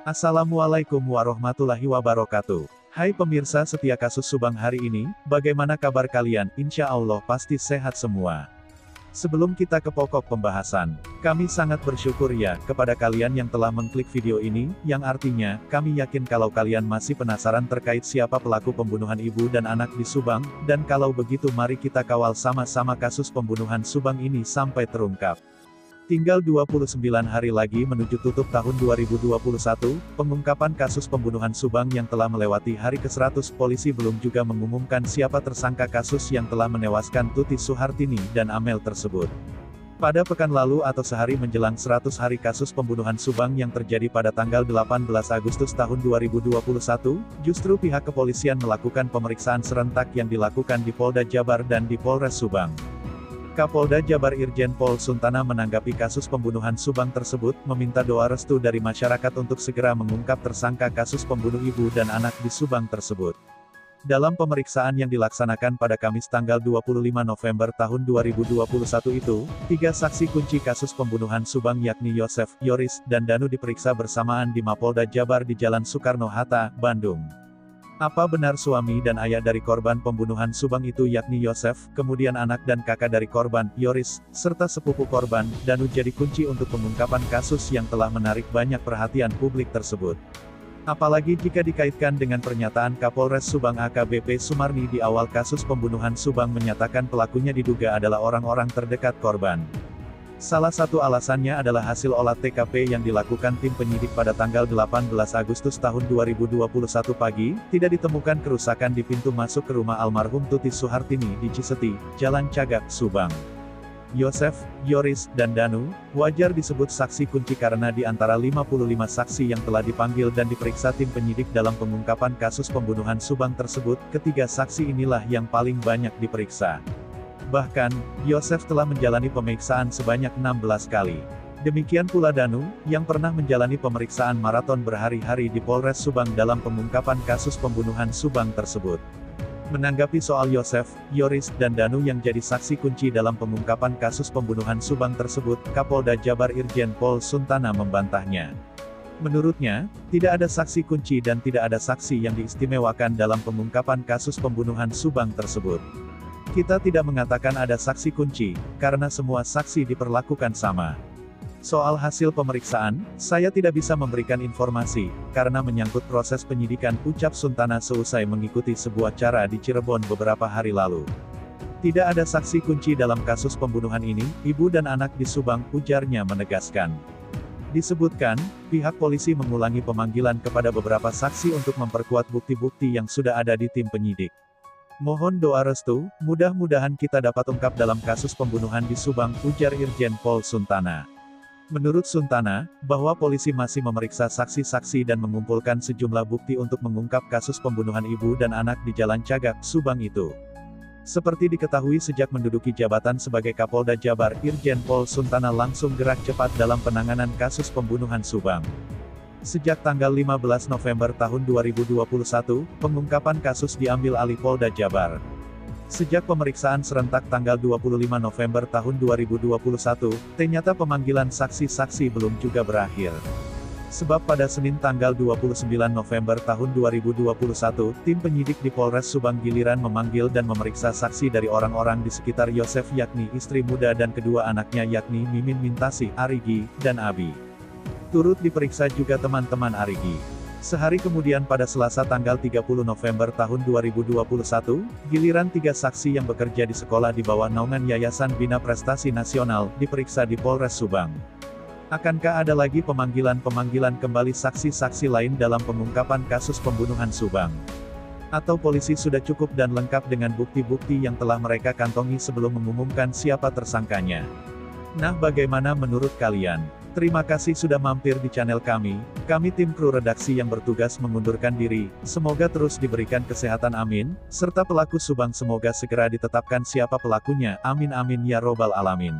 Assalamualaikum warahmatullahi wabarakatuh. Hai pemirsa setia kasus Subang hari ini, bagaimana kabar kalian? Insya Allah pasti sehat semua. Sebelum kita ke pokok pembahasan, kami sangat bersyukur ya, kepada kalian yang telah mengklik video ini, yang artinya, kami yakin kalau kalian masih penasaran terkait siapa pelaku pembunuhan ibu dan anak di Subang, dan kalau begitu mari kita kawal sama-sama kasus pembunuhan Subang ini sampai terungkap. Tinggal 29 hari lagi menuju tutup tahun 2021, pengungkapan kasus pembunuhan Subang yang telah melewati hari ke-100, polisi belum juga mengumumkan siapa tersangka kasus yang telah menewaskan Tuti Suhartini dan Amel tersebut. Pada pekan lalu atau sehari menjelang 100 hari kasus pembunuhan Subang yang terjadi pada tanggal 18 Agustus tahun 2021, justru pihak kepolisian melakukan pemeriksaan serentak yang dilakukan di Polda Jabar dan di Polres Subang. Kapolda Jabar Irjen Pol Suntana menanggapi kasus pembunuhan Subang tersebut, meminta doa restu dari masyarakat untuk segera mengungkap tersangka kasus pembunuh ibu dan anak di Subang tersebut. Dalam pemeriksaan yang dilaksanakan pada Kamis tanggal 25 November tahun 2021 itu, 3 saksi kunci kasus pembunuhan Subang yakni Yosef, Yoris, dan Danu diperiksa bersamaan di Mapolda Jabar di Jalan Soekarno-Hatta, Bandung. Apa benar suami dan ayah dari korban pembunuhan Subang itu yakni Yosef, kemudian anak dan kakak dari korban, Yoris, serta sepupu korban, Danu jadi kunci untuk pengungkapan kasus yang telah menarik banyak perhatian publik tersebut. Apalagi jika dikaitkan dengan pernyataan Kapolres Subang AKBP Sumarni di awal kasus pembunuhan Subang menyatakan pelakunya diduga adalah orang-orang terdekat korban. Salah satu alasannya adalah hasil olah TKP yang dilakukan tim penyidik pada tanggal 18 Agustus tahun 2021 pagi, tidak ditemukan kerusakan di pintu masuk ke rumah almarhum Tuti Suhartini di Ciseti, Jalan Cagak, Subang. Yosef, Yoris, dan Danu, wajar disebut saksi kunci karena di antara 55 saksi yang telah dipanggil dan diperiksa tim penyidik dalam pengungkapan kasus pembunuhan Subang tersebut, ketiga saksi inilah yang paling banyak diperiksa. Bahkan, Yosef telah menjalani pemeriksaan sebanyak 16 kali. Demikian pula Danu, yang pernah menjalani pemeriksaan maraton berhari-hari di Polres Subang dalam pengungkapan kasus pembunuhan Subang tersebut. Menanggapi soal Yosef, Yoris, dan Danu yang jadi saksi kunci dalam pengungkapan kasus pembunuhan Subang tersebut, Kapolda Jabar Irjen Pol Suntana membantahnya. Menurutnya, tidak ada saksi kunci dan tidak ada saksi yang diistimewakan dalam pengungkapan kasus pembunuhan Subang tersebut. Kita tidak mengatakan ada saksi kunci, karena semua saksi diperlakukan sama. Soal hasil pemeriksaan, saya tidak bisa memberikan informasi, karena menyangkut proses penyidikan, ucap Suntana seusai mengikuti sebuah acara di Cirebon beberapa hari lalu. Tidak ada saksi kunci dalam kasus pembunuhan ini, ibu dan anak di Subang, ujarnya menegaskan. Disebutkan, pihak polisi mengulangi pemanggilan kepada beberapa saksi untuk memperkuat bukti-bukti yang sudah ada di tim penyidik. Mohon doa restu, mudah-mudahan kita dapat ungkap dalam kasus pembunuhan di Subang, ujar Irjen Pol Suntana. Menurut Suntana, bahwa polisi masih memeriksa saksi-saksi dan mengumpulkan sejumlah bukti untuk mengungkap kasus pembunuhan ibu dan anak di Jalan Cagak, Subang itu. Seperti diketahui sejak menduduki jabatan sebagai Kapolda Jabar, Irjen Pol Suntana langsung gerak cepat dalam penanganan kasus pembunuhan Subang. Sejak tanggal 15 November tahun 2021, pengungkapan kasus diambil alih Polda Jabar. Sejak pemeriksaan serentak tanggal 25 November tahun 2021, ternyata pemanggilan saksi-saksi belum juga berakhir. Sebab pada Senin tanggal 29 November tahun 2021, tim penyidik di Polres Subang giliran memanggil dan memeriksa saksi dari orang-orang di sekitar Yosef yakni istri muda dan kedua anaknya yakni Mimin Mintasi, Arigi, dan Abi. Turut diperiksa juga teman-teman Arigi. Sehari kemudian pada Selasa tanggal 30 November tahun 2021, giliran 3 saksi yang bekerja di sekolah di bawah naungan Yayasan Bina Prestasi Nasional, diperiksa di Polres Subang. Akankah ada lagi pemanggilan kembali saksi-saksi lain dalam pengungkapan kasus pembunuhan Subang? Atau polisi sudah cukup dan lengkap dengan bukti-bukti yang telah mereka kantongi sebelum mengumumkan siapa tersangkanya? Nah, bagaimana menurut kalian? Terima kasih sudah mampir di channel kami tim kru redaksi yang bertugas mengundurkan diri, semoga terus diberikan kesehatan amin, serta pelaku Subang semoga segera ditetapkan siapa pelakunya, amin amin ya robbal alamin.